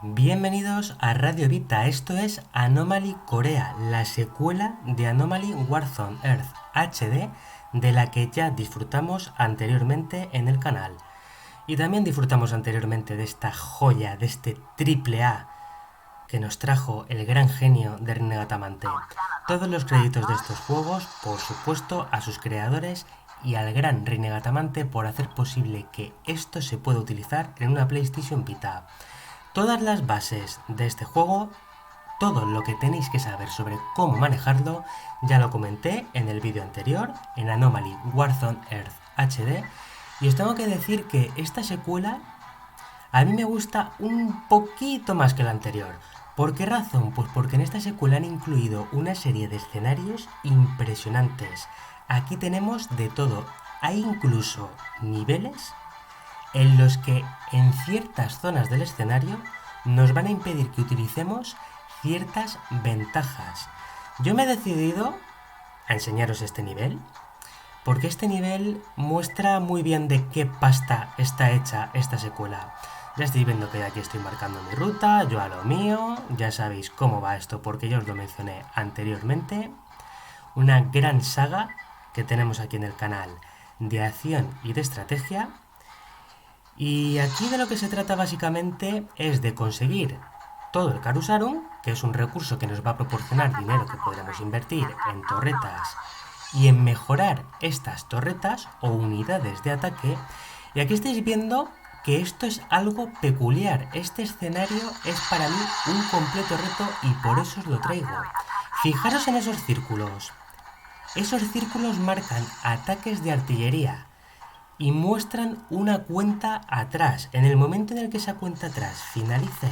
Bienvenidos a Radio Vita, esto es Anomaly Corea, la secuela de Anomaly Warzone Earth HD, de la que ya disfrutamos anteriormente en el canal. Y también disfrutamos anteriormente de esta joya, de este triple A que nos trajo el gran genio de Renegatamante. Todos los créditos de estos juegos, por supuesto, a sus creadores y al gran Renegatamante por hacer posible que esto se pueda utilizar en una PlayStation Vita. Todas las bases de este juego, todo lo que tenéis que saber sobre cómo manejarlo, ya lo comenté en el vídeo anterior, en Anomaly Warzone Earth HD, y os tengo que decir que esta secuela a mí me gusta un poquito más que la anterior. ¿Por qué razón? Pues porque en esta secuela han incluido una serie de escenarios impresionantes. Aquí tenemos de todo. Hay incluso niveles en los que en ciertas zonas del escenario nos van a impedir que utilicemos ciertas ventajas. Yo me he decidido a enseñaros este nivel porque este nivel muestra muy bien de qué pasta está hecha esta secuela. Ya estáis viendo que aquí estoy marcando mi ruta, yo a lo mío, ya sabéis cómo va esto porque yo os lo mencioné anteriormente. Una gran saga que tenemos aquí en el canal de acción y de estrategia. Y aquí de lo que se trata básicamente es de conseguir todo el Karusarum, que es un recurso que nos va a proporcionar dinero que podremos invertir en torretas y en mejorar estas torretas o unidades de ataque. Y aquí estáis viendo que esto es algo peculiar. Este escenario es para mí un completo reto y por eso os lo traigo. Fijaros en esos círculos. Esos círculos marcan ataques de artillería y muestran una cuenta atrás. En el momento en el que esa cuenta atrás finalice,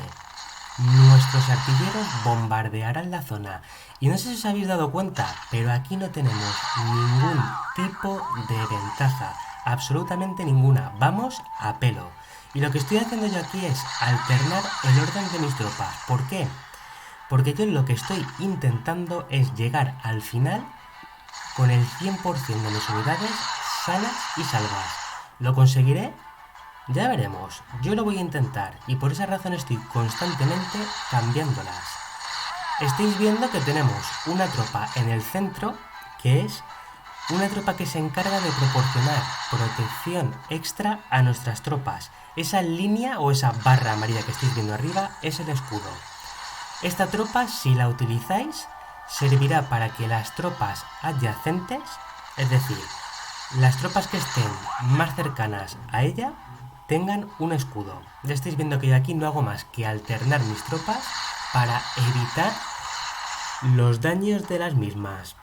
nuestros artilleros bombardearán la zona. Y no sé si os habéis dado cuenta, pero aquí no tenemos ningún tipo de ventaja. Absolutamente ninguna. Vamos a pelo. Y lo que estoy haciendo yo aquí es alternar el orden de mis tropas. ¿Por qué? Porque yo lo que estoy intentando es llegar al final con el 100% de mis unidades sanas y salvas. ¿Lo conseguiré? Ya veremos. Yo lo voy a intentar y por esa razón estoy constantemente cambiándolas. Estáis viendo que tenemos una tropa en el centro que es una tropa que se encarga de proporcionar protección extra a nuestras tropas. Esa línea o esa barra amarilla que estáis viendo arriba es el escudo. Esta tropa, si la utilizáis, servirá para que las tropas adyacentes, es decir, las tropas que estén más cercanas a ella, tengan un escudo. Ya estáis viendo que yo aquí no hago más que alternar mis tropas para evitar los daños de las mismas.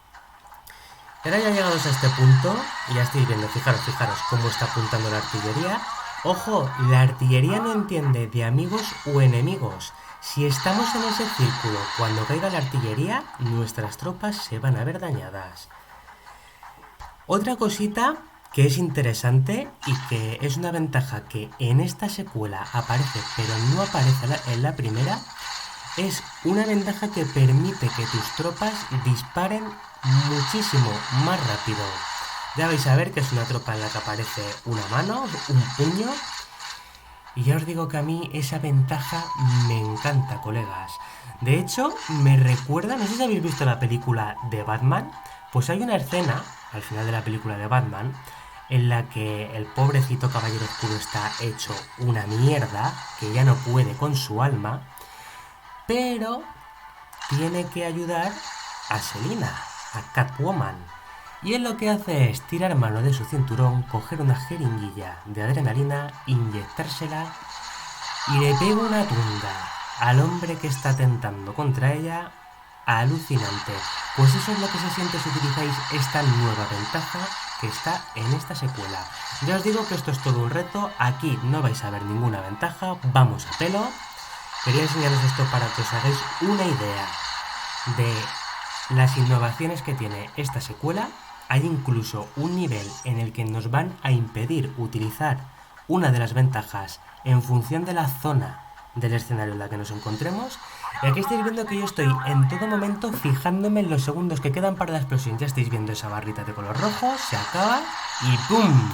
Ahora ya llegados a este punto, ya estáis viendo, fijaros cómo está apuntando la artillería. Ojo, la artillería no entiende de amigos o enemigos. Si estamos en ese círculo, cuando caiga la artillería, nuestras tropas se van a ver dañadas. Otra cosita que es interesante y que es una ventaja que en esta secuela aparece pero no aparece en la primera, es una ventaja que permite que tus tropas disparen muchísimo más rápido. Ya vais a ver que es una tropa en la que aparece una mano, un puño. Y ya os digo que a mí esa ventaja me encanta, colegas. De hecho, me recuerda, no sé si habéis visto la película de Batman, pues hay una escena al final de la película de Batman en la que el pobrecito Caballero Oscuro está hecho una mierda, que ya no puede con su alma, pero tiene que ayudar a Selina, a Catwoman. Y él lo que hace es tirar mano de su cinturón, coger una jeringuilla de adrenalina, inyectársela y le pega una tunda al hombre que está atentando contra ella. Alucinante. Pues eso es lo que se siente si utilizáis esta nueva ventaja que está en esta secuela. Ya os digo que esto es todo un reto, aquí no vais a ver ninguna ventaja, vamos a pelo. Quería enseñaros esto para que os hagáis una idea de las innovaciones que tiene esta secuela. Hay incluso un nivel en el que nos van a impedir utilizar una de las ventajas en función de la zona del escenario en la que nos encontremos. Y aquí estáis viendo que yo estoy en todo momento fijándome en los segundos que quedan para la explosión. Ya estáis viendo esa barrita de color rojo, se acaba y ¡pum!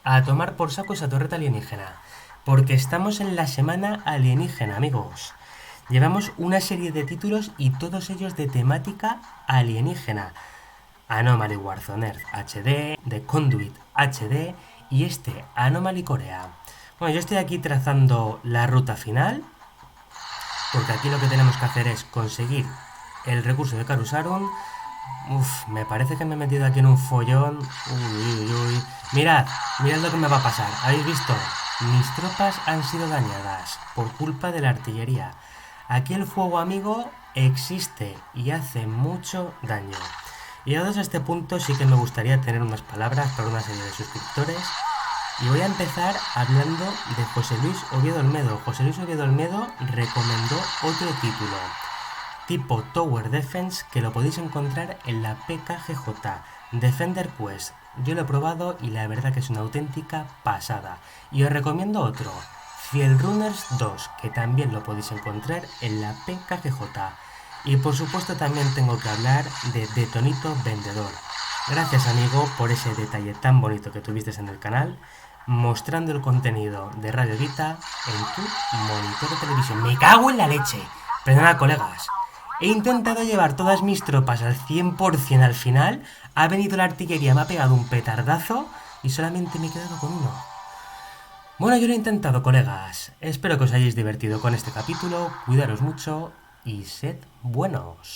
A tomar por saco esa torreta alienígena. porque estamos en la semana alienígena, amigos. Llevamos una serie de títulos y todos ellos de temática alienígena. Anomaly Warzone Earth HD, The Conduit HD y este Anomaly Corea. Bueno, yo estoy aquí trazando la ruta final, porque aquí lo que tenemos que hacer es conseguir el recurso de Karusarun. Uf, me parece que me he metido aquí en un follón. Uy, uy, uy. Mirad lo que me va a pasar. ¿Habéis visto? Mis tropas han sido dañadas por culpa de la artillería. Aquí el fuego amigo existe y hace mucho daño. Y llegados a este punto sí que me gustaría tener unas palabras para una serie de suscriptores. Y voy a empezar hablando de José Luis Oviedo Olmedo. José Luis Oviedo Olmedo recomendó otro título, tipo Tower Defense, que lo podéis encontrar en la PKGJ, Defender Quest. Yo lo he probado y la verdad que es una auténtica pasada. Y os recomiendo otro, Field Runners 2, que también lo podéis encontrar en la PKGJ. Y por supuesto también tengo que hablar de Detonito Vendedor. Gracias amigo por ese detalle tan bonito que tuviste en el canal, mostrando el contenido de Radio Vita en tu monitor de televisión. ¡Me cago en la leche! Perdona colegas. He intentado llevar todas mis tropas al 100% al final, ha venido la artillería, me ha pegado un petardazo y solamente me he quedado con uno. Bueno, yo lo he intentado, colegas. Espero que os hayáis divertido con este capítulo, cuidaros mucho y sed buenos.